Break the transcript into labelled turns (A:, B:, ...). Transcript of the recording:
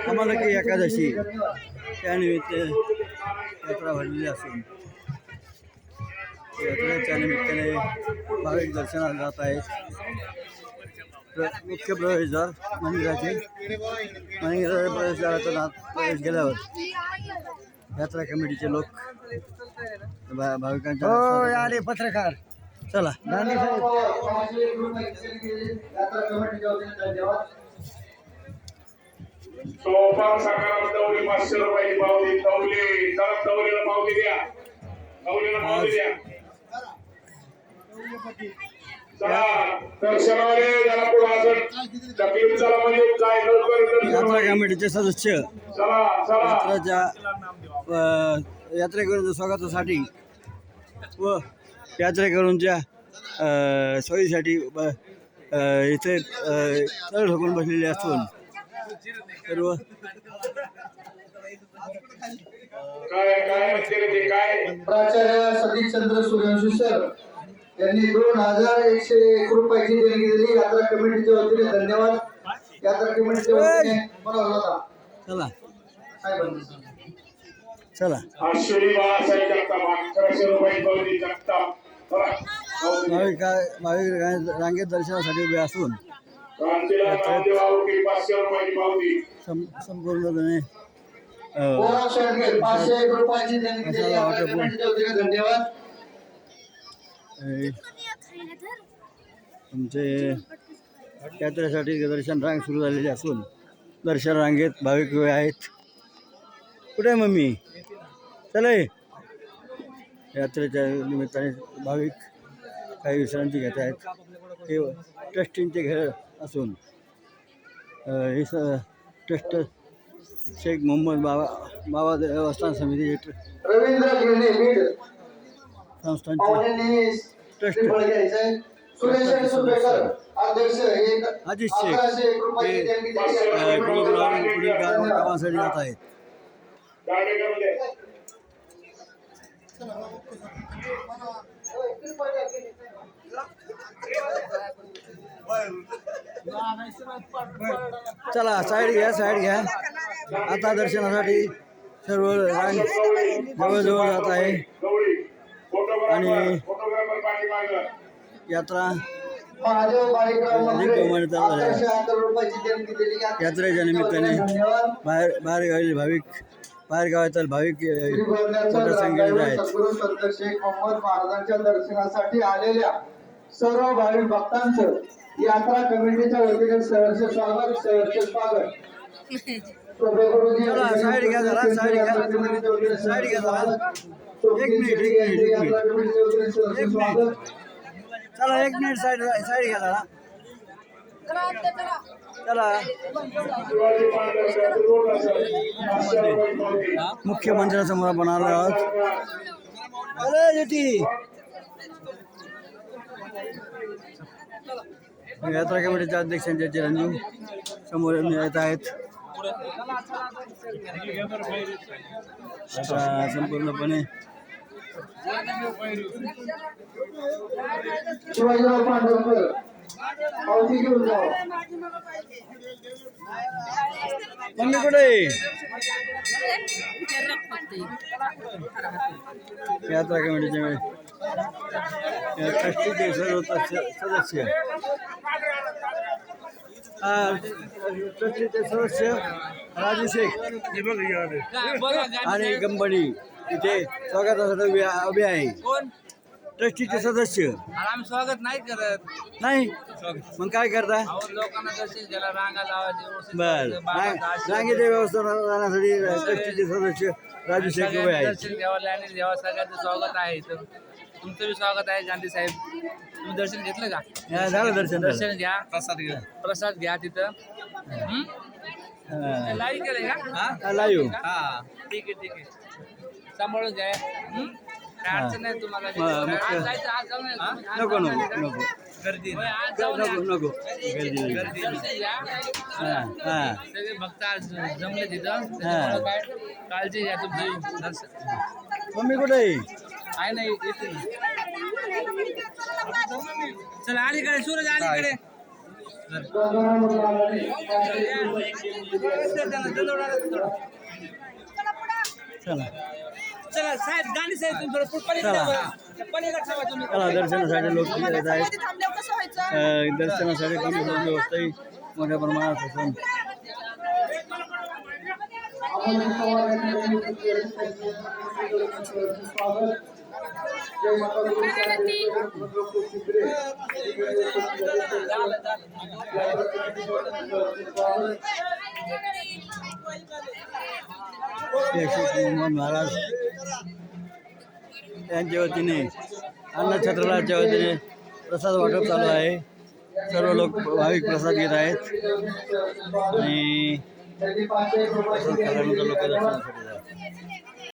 A: कमलकी एकादशी त्यानिमित्त यात्रा भरलेली असून यात्रेच्या निमित्ताने भाविक दर्शनाला जात आहेत. मुख्य प्रवेशद्वार मंदिराचे प्रवेशद्वारातून आत प्रवेश गेल्यावर यात्रा कमिटीचे लोक भाविकांच्या आले. पत्रकार चला गांधी साहेब.
B: सोपान साकार तवली 500 रुपयाची पावती. तवली जरा तवलीला पावती द्या. तवलीला पावती द्या. चला दर्शनाले जरा पुढे अजून तकलीफ चला म्हणजे काय लवकर
A: यात्रा कमिटीचे सदस्य
B: चला चला
A: यात्रेकरूंच्या स्वागतासाठी व यात्रेकरूंच्या सोयीसाठी इथे तळ ठोकून बसलेले असून सर्व
B: काय काय म्हणते ते काय
C: प्राचार्य सतीशचंद्र सूर्यवंशी सर यांनी 2101 रुपयाची देणगी दिली. यात्रा कमिटीच्या वतीने धन्यवाद. यात्रा कमिटीच्या वतीने बनवला होता.
A: चला चला
B: अश्विनी बाळासाहेब जगताप 1100 रुपयाची पावती. जगताप
A: भाविक रांगेत दर्शनासाठी उभे असून
B: क्रांतीला रामदेव आवटी 500 रुपयाची पावती.
A: संपूर्णपणे
C: 501 रुपयाची देणगी दिली. यात्रा कमिटीच्या वतीने धन्यवाद.
A: तुमचे यात्रेसाठी दर्शन रांग सुरू झालेली असून दर्शन रांगेत भाविक उभे आहेत. कुठे मम्मी चला यात्रेच्या निमित्ताने भाविक काही विश्रांती घेत आहेत. हे ट्रस्टींचे घर असून हे ट्रस्ट शेख मोहम्मद बाबा देवस्थान समितीचे
C: रवींद्र गिरणे बीड
A: संस्थांचे ट्रस्ट
C: सुरेश सुपेकर अध्यक्ष
A: अजित शेख हे पुढील कामासाठी जात आहेत. चला साईड घ्या. आता दर्शनासाठी सर्व रांग जवळजवळ जात आहे आणि यात्रा यात्रेच्या निमित्ताने बाहेर गावातील भाविक मोठ्या संख्येने आहेत.
C: संत शेख मोहम्मद महाराजांच्या दर्शनासाठी आलेल्या सर्व भाविक भक्तांचं यात्रा कमिटीच्या वतीने सहर्ष स्वागत.
A: साईड घ्या जरा. एक मिनिट चला 1 मिनिट साईड घ्या जरा. चला मुख्य मंदिरासमोर आपण आलो आहोत. यात्रा कमिटीच्या अध्यक्षांचे चिरंजीव समोर येत आहेत. संपूर्णपणे
C: शिवाजीराव पांढरकर पावती घेऊन जाऊ.
A: मम्मी कुठे यात्रा कमिटीचे ट्रस्टीचे सर्व सदस्य ट्रस्टीचे सदस्य राजू शेख आणि कंपनी इथे स्वागतासाठी उभे आहे. ट्रस्टीचे सदस्य
D: आम्ही स्वागत नाही करत.
A: नाही मग काय करता?
D: लोकांना दर्शन घ्यायला रांगा लावायची.
A: बर रांगेच्या व्यवस्था राहण्यासाठी ट्रस्टीचे सदस्य राजू शेख उभे आहेत.
D: दर्शन घ्यावं आणि जेव्हा सगळ्यांचं स्वागत आहे. तर तुमचं बी स्वागत आहे गांधी साहेब. तुम्ही दर्शन घेतलं का?
A: झालं दर्शन
D: घ्या. प्रसाद घ्या तिथं. लाईव्ह केलंय का?
A: लाईव्ह.
D: हा ठीक आहे. सांभाळून घ्या. काय अडचण नाही तुम्हाला. आज जायचं, आज जाऊ नये.
A: नको
D: गर्दी आज
A: नको
D: गर्दी सगळे भक्त आज जमले तिथं. काय काळजी घ्या तुमची.
A: मम्मी कुठे
D: आहे नाही येते. चला अलीकडे सूरज अलीकडे
A: चला
D: चला साहेब गाणी साहेब तुम्ही थोडं पलीकडे ठेवा तुम्ही.
A: चला दर्शनासाठी लोक येत आहेत.
E: थांबल्यावर कसं व्हायचं?
A: दर्शनासाठी कमी व्यवस्थाही मोठ्या प्रमाणात असून
C: जय माता
A: मोहन महाराज यांच्या वतीने अन्नछत्रालयाच्या वतीने प्रसाद वाटप चालू आहे. सर्व लोक भाविक प्रसाद घेत आहेत आणि प्रसाद खाल्यानंतर लोक दर्शनासाठी जातात.